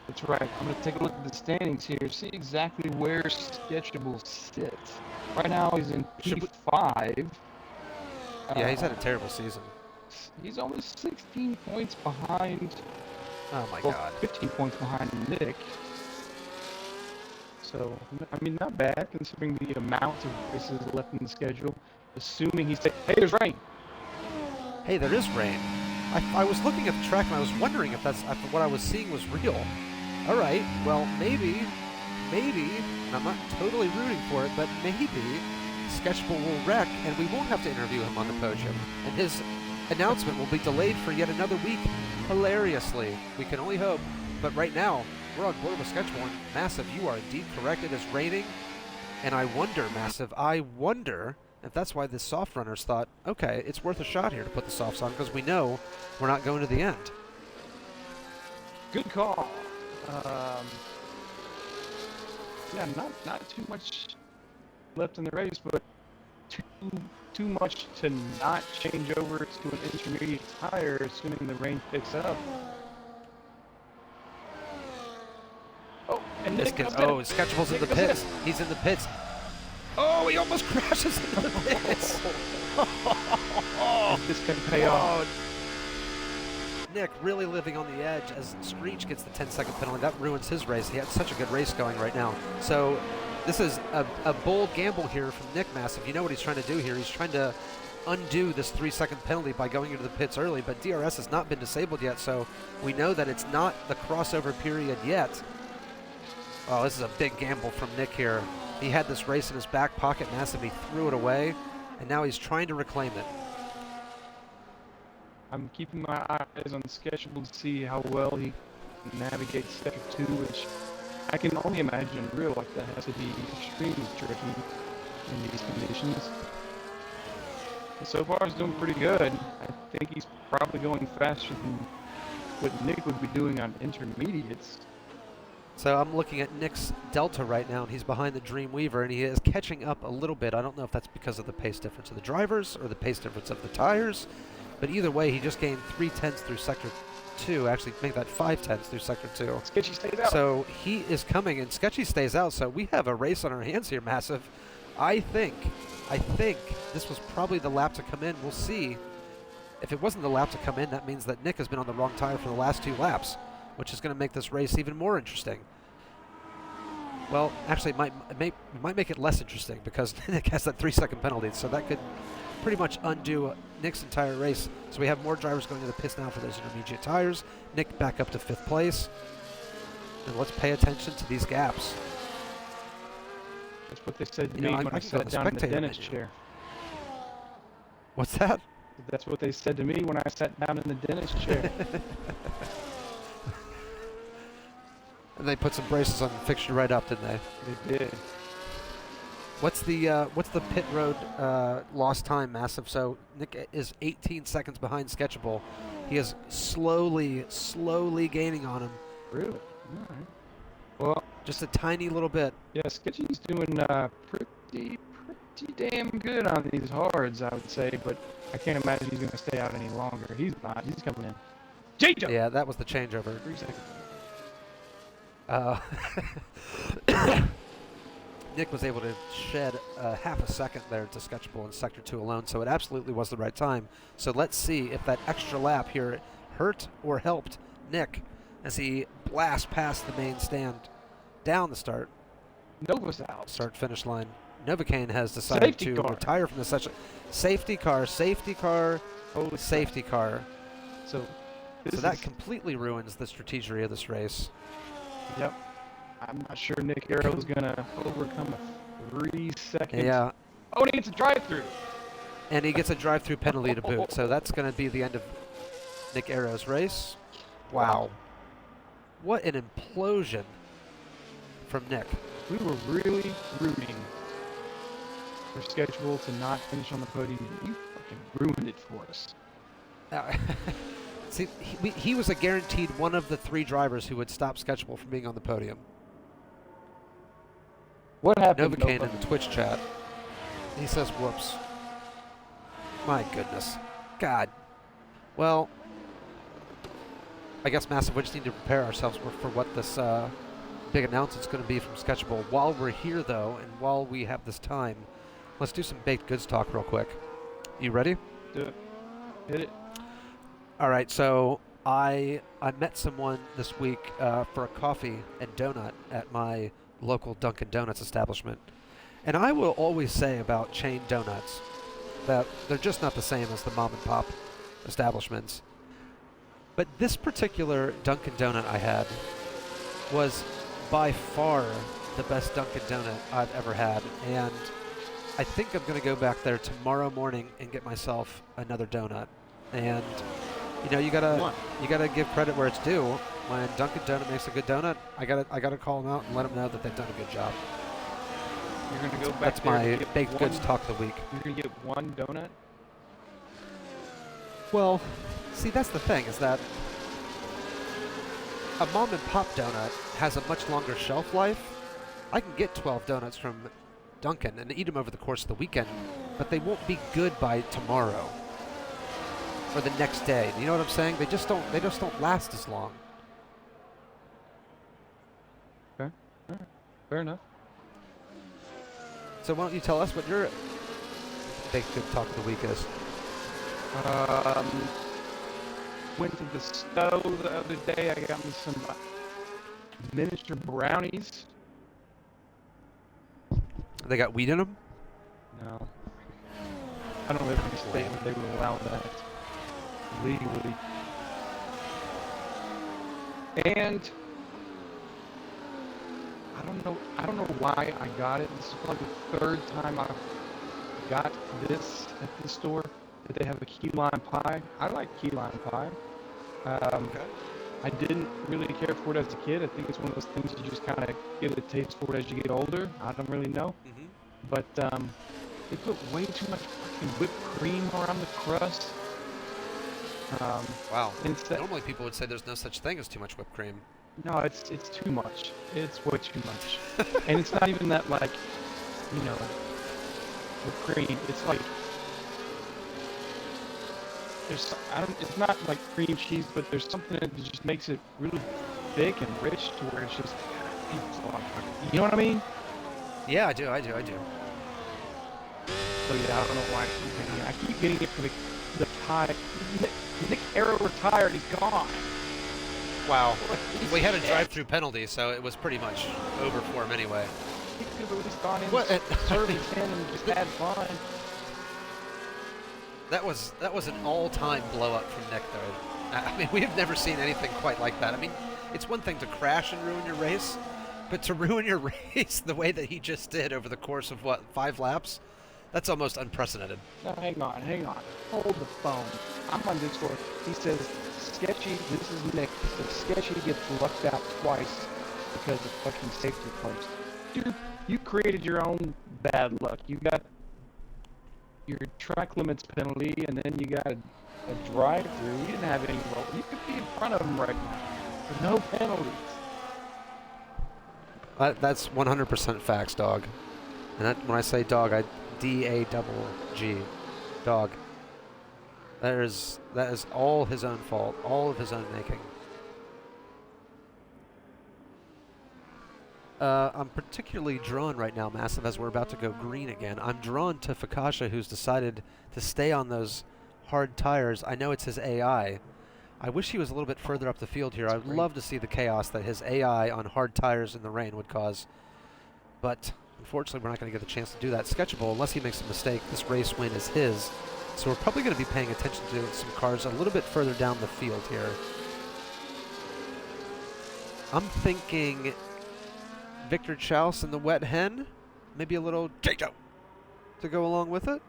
That's right. I'm going to take a look at the standings here, see exactly where Sketchable sits. Right now, he's in P5. Yeah, he's had a terrible season. He's only 16 points behind. Oh my Well, God. 15 points behind Nick. So, I mean, not bad considering the amount of races left in the schedule. Assuming he's hey, there's rain. Hey, there is rain. I was looking at the track and I was wondering if what I was seeing was real. All right, well, maybe, and I'm not totally rooting for it, but maybe Sketchable will wreck and we won't have to interview him on the podium. And his announcement will be delayed for yet another week, hilariously. We can only hope. But right now, we're on board with Sketchable. And Massive, you are indeed correct. It is raining. And I wonder, Massive, if that's why the soft runners thought, okay, it's worth a shot here to put the softs on because we know we're not going to the end. Good call. Yeah, not too much left in the race, but too much to not change over to an intermediate tire, assuming the rain picks up. Oh, and Nick goes Oh, Sketchable's in the pits. He's in the pits. Oh, he almost crashes into the pits. This can pay off. Nick really living on the edge as Screech gets the 10-second penalty. That ruins his race. He had such a good race going right now. So this is a bold gamble here from Nick Massive. You know what he's trying to do here. He's trying to undo this 3-second penalty by going into the pits early, but DRS has not been disabled yet, so we know that it's not the crossover period yet. Oh, this is a big gamble from Nick here. He had this race in his back pocket, Massive. He threw it away, and now he's trying to reclaim it. I'm keeping my eyes on Sketchable to see how well he navigates Sector 2, which I can only imagine in real life that has to be extremely tricky in these conditions. But so far, he's doing pretty good. I think he's probably going faster than what Nick would be doing on intermediates. So I'm looking at Nick's Delta right now, and he's behind the Dreamweaver, and he is catching up a little bit. I don't know if that's because of the pace difference of the drivers or the pace difference of the tires, but either way, he just gained 3/10 through Sector 2. Actually, make that 5/10 through Sector 2. Sketchy stays out. So he is coming, and Sketchy stays out. So we have a race on our hands here, Massive. I think this was probably the lap to come in. We'll see. If it wasn't the lap to come in, that means that Nick has been on the wrong tire for the last 2 laps, which is going to make this race even more interesting. Well, actually, it might make it less interesting because Nick has that 3-second penalty, so that could pretty much undo Nick's entire race. So we have more drivers going to the pits now for those intermediate tires. Nick back up to 5th place. And let's pay attention to these gaps. That's what they said to me when I sat down in the dentist chair. What's that? That's what they said to me when I sat down in the dentist chair. And they put some braces on and fixed you right up, didn't they? They did. What's the pit road lost time, Massive? So Nick is 18 seconds behind Sketchable. He is slowly gaining on him. Really? All right. Well, just a tiny little bit. Yeah, Sketchy's doing pretty damn good on these hards, I would say, but I can't imagine he's going to stay out any longer. He's not. He's coming in. J-Jump! Yeah, that was the changeover. 3 seconds. Nick was able to shed half a second there to Sketchable in Sector 2 alone, so it absolutely was the right time. So let's see if that extra lap here hurt or helped Nick as he blasts past the main stand down the start. Nova's out. Start-finish line. Novocaine has decided to retire from the session. Safety car, holy safety car. So that completely ruins the strategy of this race. Yep. I'm not sure Nick Arrow's going to overcome a 3 second. Yeah. Oh, and he gets a drive-through. And he gets a drive-through penalty to boot. So that's going to be the end of Nick Arrow's race. Wow. What an implosion from Nick. We were really rooting for Sketchable to not finish on the podium. You fucking ruined it for us. See, he was a guaranteed one of the 3 drivers who would stop Sketchable from being on the podium. What happened? Novocaine in the Twitch chat. He says, whoops. My goodness. God. Well, I guess Massive, we just need to prepare ourselves for what this big announcement's going to be from Sketchable. While we're here, though, and while we have this time, let's do some baked goods talk real quick. You ready? Do it. Hit it. All right, so I met someone this week for a coffee and donut at my local Dunkin' Donuts establishment. And I will always say about chain donuts that they're just not the same as the mom and pop establishments. But this particular Dunkin' Donut I had was by far the best Dunkin' Donut I've ever had. And I think I'm going to go back there tomorrow morning and get myself another donut. And you know, you gotta give credit where it's due. When Dunkin' Donut makes a good donut, I gotta call them out and let them know that they've done a good job. You're gonna go back. That's my baked goods talk of the week. You're gonna get one donut. Well, see, that's the thing, is that a mom and pop donut has a much longer shelf life. I can get 12 donuts from Dunkin' and eat them over the course of the weekend but they won't be good by tomorrow or the next day. You know what I'm saying? They just don't last as long. Okay. All right. Fair enough. So why don't you tell us what your baked good talk of the week is? Went to the stove the other day. I got me some miniature brownies. They got wheat in them? No. I don't live in a state where they would allow that legally. And I don't know why I got it. This is probably the third time I got this at the store, that they have a key lime pie. I like key lime pie. Okay. I didn't really care for it as a kid. I think it's one of those things you just kind of get a taste for it as you get older. I don't really know. Mm-hmm. But they put way too much fucking whipped cream around the crust. Wow. Instead, Normally people would say there's no such thing as too much whipped cream. no, it's too much. It's way too much. And it's not even that, like, you know, whipped cream. It's like it's not like cream cheese, but there's something that just makes it really thick and rich to where it's just, you know what I mean? Yeah, I do. So yeah, I don't know why I keep getting it for the tie. Nick Arrow retired, he's gone. Wow. We had a drive-through penalty, so it was pretty much over for him anyway. He could have at least gone in, What? served his hand, and just had fun. That was an all-time blow-up from Nick, though. I mean, we have never seen anything quite like that. I mean, it's one thing to crash and ruin your race, but to ruin your race the way that he just did over the course of, what, 5 laps? That's almost unprecedented. No, hang on. Hold the phone. I'm on Discord. He says, Sketchy, this is Nick. He says, Sketchy gets lucked out twice because of fucking safety post. Dude, you created your own bad luck. You got your track limits penalty, and then you got a drive-through. You didn't have any roll. You could be in front of him right now with no penalties. That's 100% facts, dog. And that, when I say dog, I D-A-double-G, dog. That is all his own fault, all of his own making. I'm particularly drawn right now, Massive, as we're about to go green again. I'm drawn to Fakasha, who's decided to stay on those hard tires. I know it's his AI. I wish he was a little bit further up the field here. I'd love to see the chaos that his AI on hard tires in the rain would cause. But unfortunately, we're not going to get the chance to do that. Sketchable, unless he makes a mistake, this race win is his. So we're probably going to be paying attention to some cars a little bit further down the field here. I'm thinking Victor Chouse and the Wet Hen. Maybe a little J-Joe to go along with it.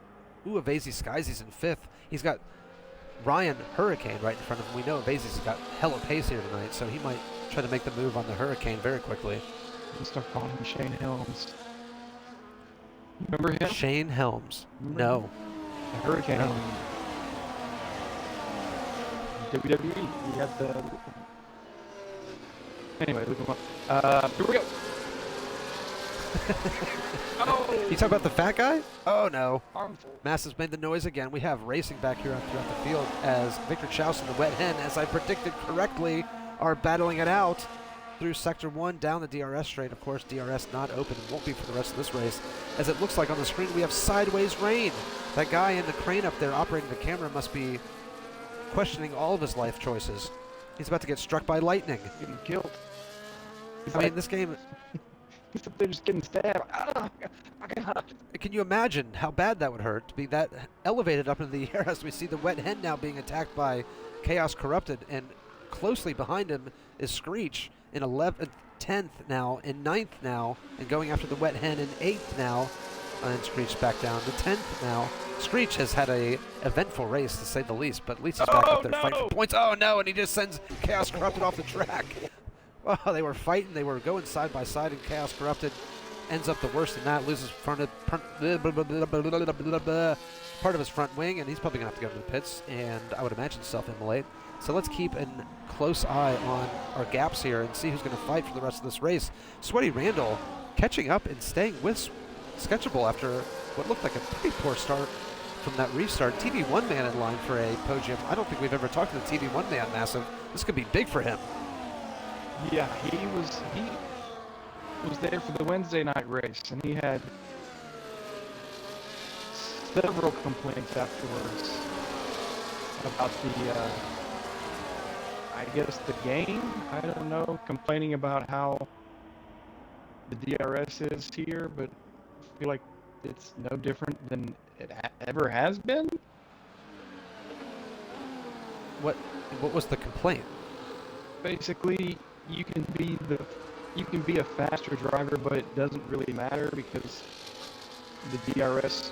Ooh, Avesi Skysy's in 5th. He's got Ryan Hurricane right in front of him. We know Avesi's got hella pace here tonight, so he might try to make the move on the Hurricane very quickly. We'll start calling him Shane Helms. Remember him? Shane Helms. Remember No. The Hurricane. No. WWE. We had the... Anyway, leave him up. Here we go. Oh! You talk about the fat guy? Oh, no. Harmful. Massive's made the noise again. We have racing back here throughout the field as Victor Chouse and the Wet Hen, as I predicted correctly, are battling it out through Sector 1 down the DRS straight. Of course, DRS not open and won't be for the rest of this race. As it looks like on the screen, we have sideways rain. That guy in the crane up there operating the camera must be questioning all of his life choices. He's about to get struck by lightning. Getting killed. I mean, this game... He's up there just getting stabbed. Can you imagine how bad that would hurt to be that elevated up into the air as we see the Wet Hen now being attacked by Chaos Corrupted, and closely behind him is Screech in 11th, 10th now, in 9th now, and going after the Wet Hen in 8th now, and Screech back down to 10th now. Screech has had a eventful race, to say the least, but at least he's back up there fighting for points. Oh no, and he just sends Chaos Corrupted off the track. Oh, they were fighting, they were going side by side, and Chaos Corrupted ends up the worst in that, loses part of his front wing, and he's probably going to have to go to the pits, and I would imagine self-immolate. So let's keep a close eye on our gaps here and see who's going to fight for the rest of this race. Sweaty Randall catching up and staying with Sketchable after what looked like a pretty poor start from that restart. TV1 man in line for a podium. I don't think we've ever talked to the TV1 man, Massive. This could be big for him. Yeah, he was there for the Wednesday night race, and he had several complaints afterwards about I guess the game. I don't know, complaining about how the DRS is here, but I feel like it's no different than it ever has been. What was the complaint? Basically, you can be a faster driver, but it doesn't really matter because the DRS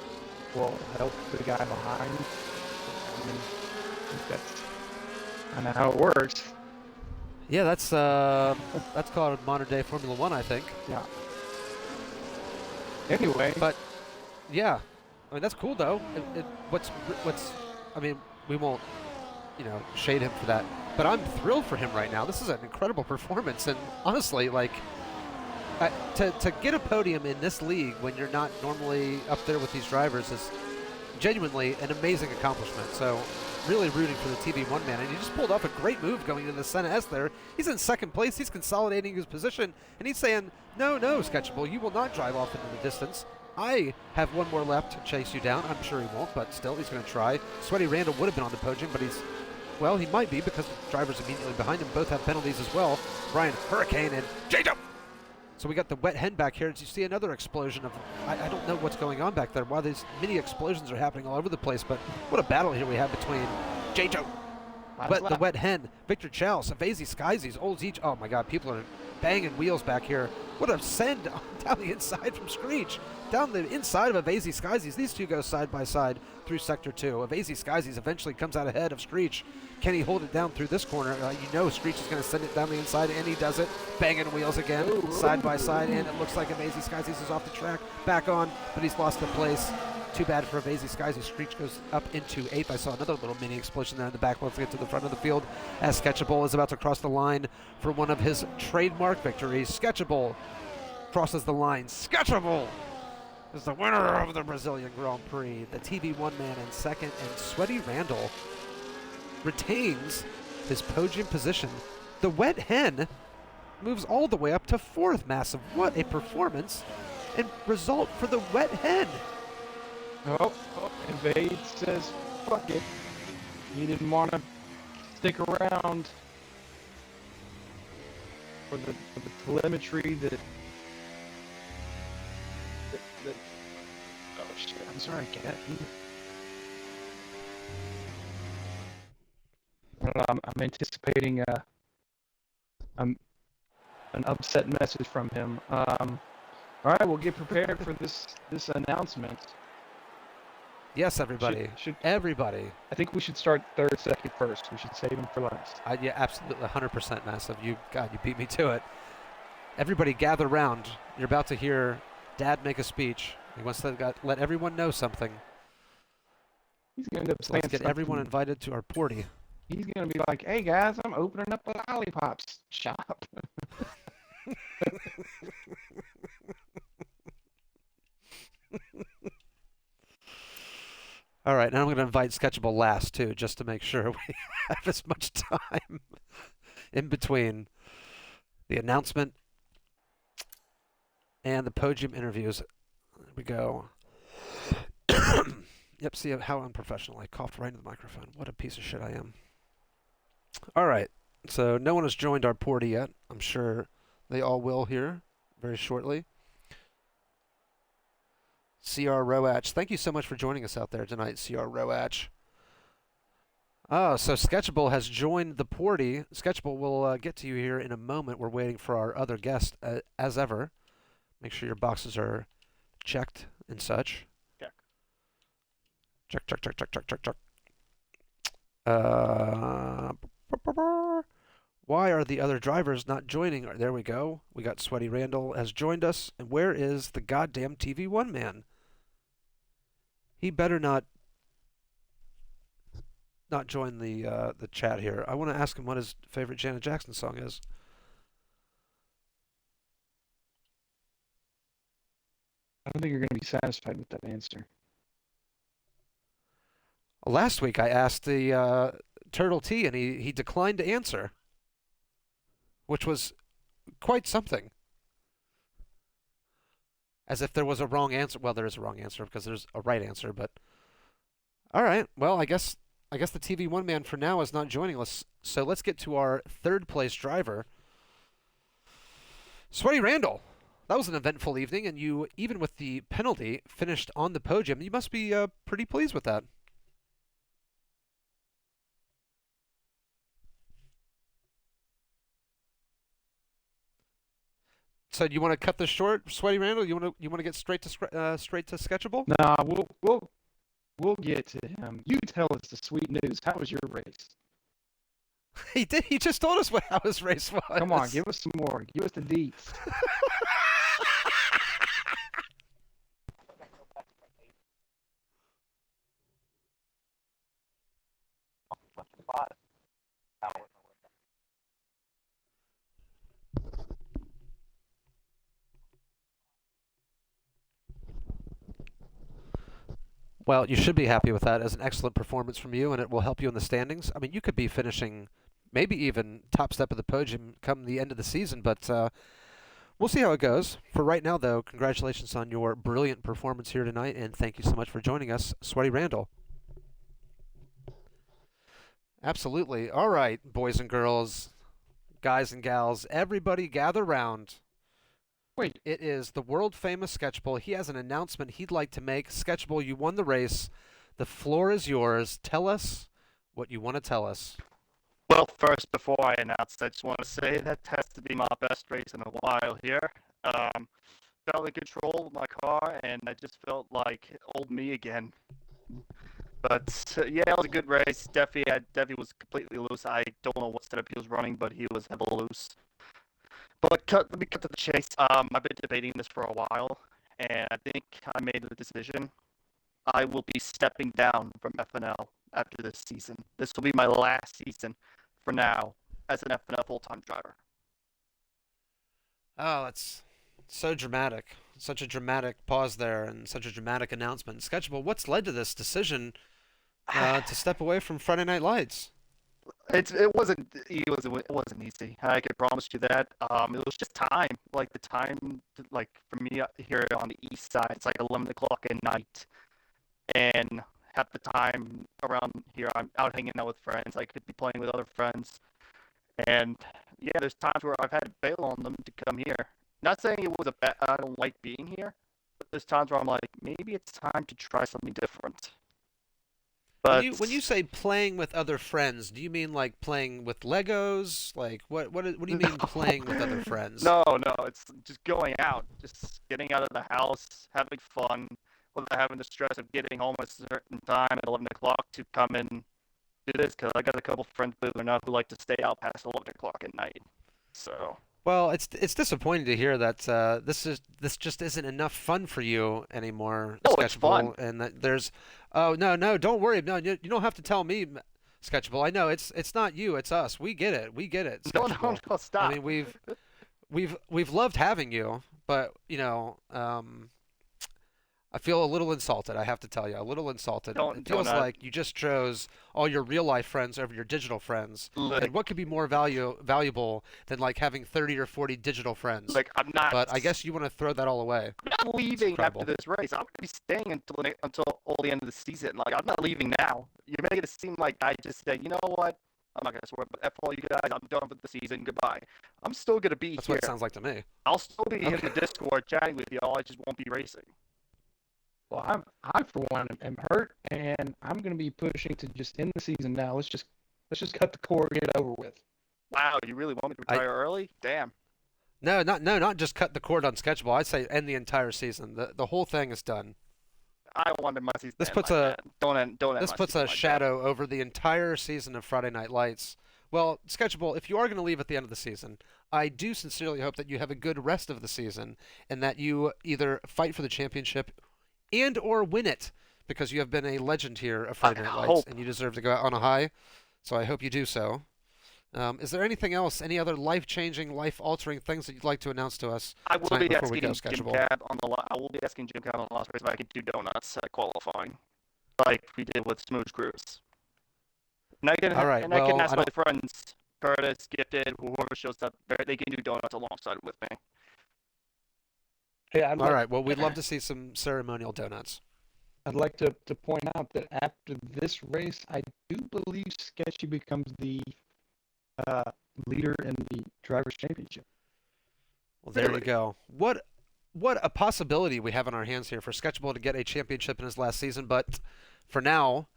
will help the guy behind. I mean, I think that's kind of how it works. Yeah, that's called modern day Formula One, I think. Yeah. Anyway, but yeah, I mean that's cool though. What's I mean, we won't shade him for that, but I'm thrilled for him right now. This is an incredible performance, and honestly, like to get a podium in this league when you're not normally up there with these drivers is genuinely an amazing accomplishment. So really rooting for the TV1 man, and he just pulled off a great move going into the Senna S there. He's in second place, he's consolidating his position, and he's saying, no, Sketchable, you will not drive off into the distance. I have one more lap to chase you down. I'm sure he won't, but still, he's going to try. Sweaty Randall would have been on the podium, but well, he might be because the drivers immediately behind him both have penalties as well. Brian Hurricane and J-Dub. So we got the wet hen back here. As you see another explosion of, I don't know what's going on back there, why these mini explosions are happening all over the place, but what a battle here we have between J-Joe, the wet hen, Victor Chow, Savazy Skyzies, Old Zeech. Oh my God, people are banging wheels back here. What a send down the inside from Screech. Down the inside of Avazy Skyzies. These two go side by side through Sector 2. Avazy Skyzies eventually comes out ahead of Screech. Can he hold it down through this corner? Screech is going to send it down the inside, and he does it. Banging wheels again, side by side, and it looks like Avazy Skyzies is off the track. Back on, but he's lost the place. Too bad for Avazy Skyzies. Screech goes up into 8th. I saw another little mini explosion there in the back. Let's get to the front of the field as Sketchable is about to cross the line for one of his trademark victories. Sketchable crosses the line. Sketchable is the winner of the Brazilian Grand Prix. The TV1 man in second, and Sweaty Randall retains his podium position. The wet hen moves all the way up to 4th. Massive. What a performance and result for the wet hen. And Vade says, fuck it. He didn't want to stick around for the telemetry that oh shit, I'm sorry, Cat. I'm anticipating an upset message from him. All right, we'll get prepared for this announcement. Yes, everybody. Everybody. I think we should start third, second, first. We should save him for last. Yeah, absolutely, 100% Massive. You beat me to it. Everybody gather round. You're about to hear Dad make a speech. He wants to let everyone know something. He's going to end up saying let's get everyone invited to our party. He's going to be like, hey guys, I'm opening up a lollipops shop. All right, now I'm going to invite Sketchable last, too, just to make sure we have as much time in between the announcement and the podium interviews. There we go. Yep, see how unprofessional. I coughed right into the microphone. What a piece of shit I am. All right, so no one has joined our party yet. I'm sure they all will here very shortly. CR Roach, thank you so much for joining us out there tonight, CR Roach. Oh, so Sketchable has joined the party. Sketchable, we'll get to you here in a moment. We're waiting for our other guest, as ever. Make sure your boxes are checked and such. Check. Why are the other drivers not joining? There we go. We got Sweaty Randall has joined us. And where is the goddamn TV1 man? He better not join the chat here. I want to ask him what his favorite Janet Jackson song is. I don't think you're going to be satisfied with that answer. Last week I asked the Turtle T, and he declined to answer, which was quite something. As if there was a wrong answer. Well, there is a wrong answer because there's a right answer, but all right. Well, I guess the TV1 man for now is not joining us. So let's get to our third place driver, Sweaty Randall. That was an eventful evening, and you, even with the penalty, finished on the podium. You must be pretty pleased with that. So do you want to cut this short, Sweaty Randall? You want to get straight to sketchable? Nah, we'll get to him. You tell us the sweet news. How was your race? He did. He just told us how his race was. Come on, give us some more. Give us the deets. Well, you should be happy with that as an excellent performance from you, and it will help you in the standings. I mean, you could be finishing maybe even top step of the podium come the end of the season, but we'll see how it goes. For right now, though, congratulations on your brilliant performance here tonight, and thank you so much for joining us, Sweaty Randall. Absolutely. All right, boys and girls, guys and gals, everybody gather round. Wait, It is the world famous Sketchable. He has an announcement he'd like to make. Sketchable, you won the race. The floor is yours. Tell us what you want to tell us. Well, first, before I announce, I just want to say that has to be my best race in a while here. Felt in control of my car, and I just felt like old me again. But yeah, it was a good race. Defi was completely loose. I don't know what setup he was running, but he was heavily loose. But let me cut to the chase. I've been debating this for a while, and I think I made the decision. I will be stepping down from FNL after this season. This will be my last season for now as an FNL full-time driver. Oh, that's so dramatic. Such a dramatic pause there and such a dramatic announcement. Sketchable, what's led to this decision to step away from Friday Night Lights? It wasn't easy. I can promise you that. It was just time. Like the time, like for me here on the east side, it's like 11 o'clock at night, and half the time around here, I'm out hanging out with friends. I could be playing with other friends, and yeah, there's times where I've had to bail on them to come here. Not saying it was a bad. I don't like being here, but there's times where I'm like, maybe it's time to try something different. When But you say playing with other friends, do you mean like playing with Legos? Like what do you mean playing with other friends? no, it's just going out, just getting out of the house, having fun, without having the stress of getting home at a certain time at 11 o'clock to come and do this. Because I got a couple friends, believe it or not, who like to stay out past 11 o'clock at night. So, Well, it's disappointing to hear that this just isn't enough fun for you anymore, no, it's fun. Sketchable, and that there's no, don't worry, no, you don't have to tell me, Sketchable. I know it's not you, it's us. We get it, No, no, Sketchable. no, I stop. mean we've loved having you, but I feel a little insulted. I have to tell you, a little insulted. It Don't feels like you just chose all your real life friends over your digital friends. like And what could be more valuable than like having 30 or 40 digital friends? like I'm not. But I guess you want to throw that all away. I'm not It's leaving after incredible. this race. I'm gonna be staying until all the end of the season. Like I'm not leaving now. You're making it seem like I just said, you know what? I'm not gonna swear, but F all you guys. I'm done with the season. Goodbye. I'm still gonna be That's what here. it sounds like to me. I'll still be in the Okay. Discord chatting with y'all. I just won't be racing. well, I for one am hurt, and I'm going to be pushing to just end the season now. Let's just cut the cord, get it over with. Wow, you really want me to I retire early? Damn. not just cut the cord on Sketchable. I'd say end the entire season. The whole thing is done. I wanted my season This to end puts like a that. Don't end this my puts season a like that. shadow over the entire season of Friday Night Lights. Well, Sketchable, if you are going to leave at the end of the season, I do sincerely hope that you have a good rest of the season and that you either fight for the championship and or win it because you have been a legend here of I Friday Night Lights hope. and you deserve to go out on a high. So I hope you do so. Is there anything else, any other life-changing, life-altering things that you'd like to announce to us I will tonight be before we go, asking Jim Sketchable? Cab on the I will be asking Jim Cab on the last race if I could do donuts at qualifying, like we did with Smooth Cruise. And I can All right, I well, can I ask my don't. friends, Curtis, Gifted, whoever shows up, they can do donuts alongside with me. Hey, All right, well, we'd love to see some ceremonial donuts. I'd like to point out that after this race, I do believe Sketchy becomes the uh, leader in the Drivers' Championship. Well, there you Really? go. What a possibility we have on our hands here for Sketchable to get a championship in his last season, but for now,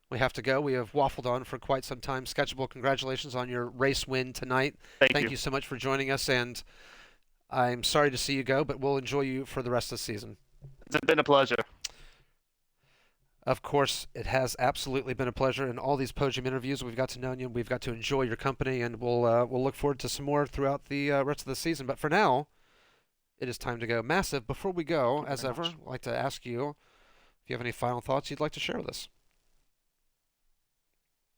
we have to go. We have waffled on for quite some time. Sketchable, congratulations on your race win tonight. Thank Thank you. you so much for joining us, and I'm sorry to see you go, but we'll enjoy you for the rest of the season. It's been a pleasure. Of course, it has absolutely been a pleasure. In all these podium interviews, we've got to know you, we've got to enjoy your company, and we'll look forward to some more throughout the rest of the season. But for now, it is time to go. Massive, before we go, as ever, I'd like to ask you if you have any final thoughts you'd like to share with us.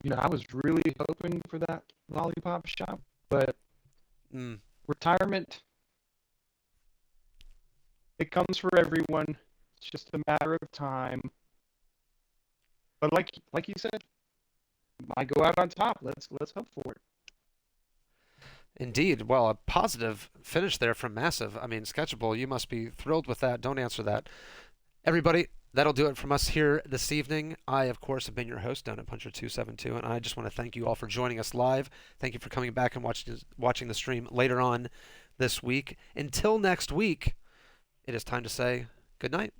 You know, I was really hoping for that lollipop shop, but retirement, it comes for everyone. It's just a matter of time. But like you said, I go out on top. Let's hope for it. Indeed. Well, a positive finish there from Massive. I mean, Sketchable, you must be thrilled with that. Don't answer that. Everybody, that'll do it from us here this evening. I, of course, have been your host, Donut Puncher 272, and I just want to thank you all for joining us live. Thank you for coming back and watching the stream later on this week. Until next week, it is time to say good night.